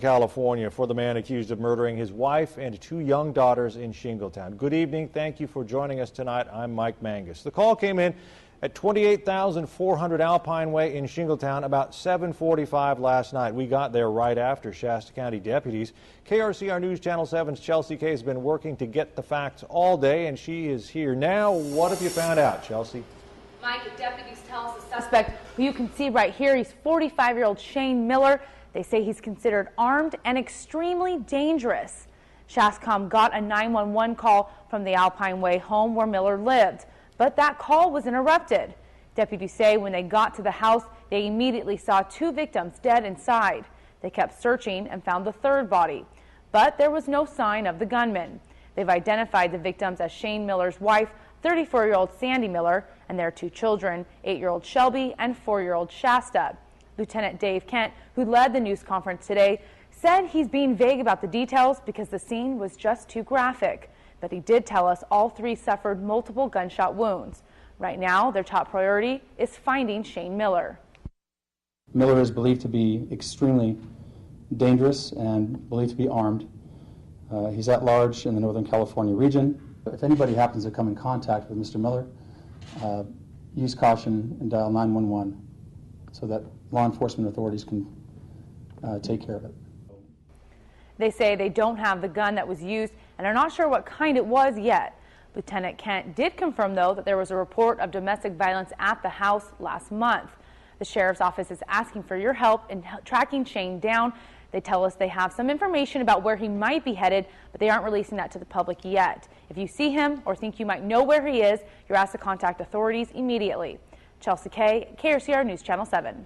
California for the man accused of murdering his wife and two young daughters in Shingletown. Good evening. Thank you for joining us tonight. I'm Mike Mangus. The call came in at 28,400 Alpine Way in Shingletown about 7:45 last night. We got there right after. Shasta County deputies. KRCR News Channel 7's Chelsea Kay has been working to get the facts all day, and she is here now. What have you found out, Chelsea? Mike, deputies tell us the suspect, who you can see right here, he's 45-year-old Shane Miller. They say he's considered armed and extremely dangerous. SHASCOM got a 911 call from the Alpine Way home where Miller lived, but that call was interrupted. Deputies say when they got to the house, they immediately saw two victims dead inside. They kept searching and found the third body, but there was no sign of the gunman. They've identified the victims as Shane Miller's wife, 34-year-old Sandy Miller, and their two children, 8-year-old Shelby and 4-year-old Shasta. Lieutenant Dave Kent, who led the news conference today, said he's being vague about the details because the scene was just too graphic. But he did tell us all three suffered multiple gunshot wounds. Right now, their top priority is finding Shane Miller. Miller is believed to be extremely dangerous and believed to be armed. He's at large in the Northern California region. If anybody happens to come in contact with Mr. Miller, use caution and dial 911 so that law enforcement authorities can take care of it. They say they don't have the gun that was used and are not sure what kind it was yet. Lieutenant Kent did confirm, though, that there was a report of domestic violence at the house last month. The sheriff's office is asking for your help in tracking Shane down. They tell us they have some information about where he might be headed, but they aren't releasing that to the public yet. If you see him or think you might know where he is, you're asked to contact authorities immediately. Chelsea Kay, KRCR News Channel 7.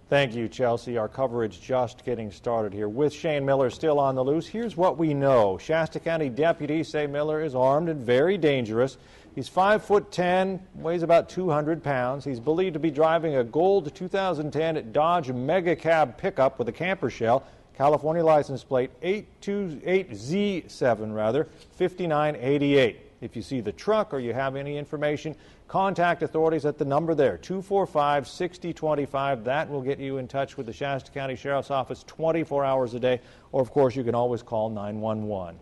Thank you, Chelsea. Our coverage just getting started here. With Shane Miller still on the loose, here's what we know. Shasta County deputies say Miller is armed and very dangerous. He's 5'10", weighs about 200 pounds. He's believed to be driving a gold 2010 Dodge Mega Cab pickup with a camper shell, California license plate 828Z7, 5988. If you see the truck or you have any information, contact authorities at the number there, 245-6025. That will get you in touch with the Shasta County Sheriff's Office 24 hours a day, or of course you can always call 911.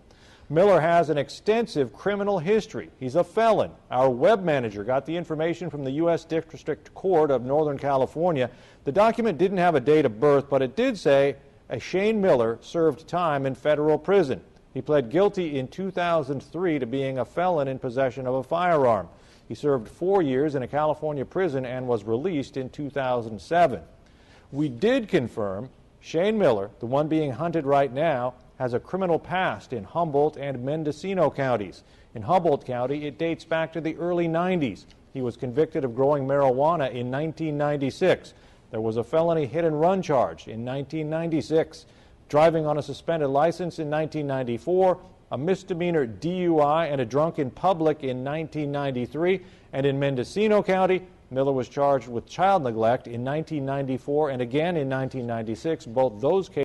Miller has an extensive criminal history. He's a felon. Our web manager got the information from the U.S. District Court of Northern California. The document didn't have a date of birth, but it did say Shane Miller served time in federal prison. He pled guilty in 2003 to being a felon in possession of a firearm. He served 4 years in a California prison and was released in 2007. We did confirm Shane Miller, the one being hunted right now, has a criminal past in Humboldt and Mendocino counties. In Humboldt County, it dates back to the early 90s. He was convicted of growing marijuana in 1996. There was a felony hit-and-run charge in 1996. Driving on a suspended license in 1994, a misdemeanor DUI and a drunk in public in 1993, and in Mendocino County, Miller was charged with child neglect in 1994 and again in 1996. Both those cases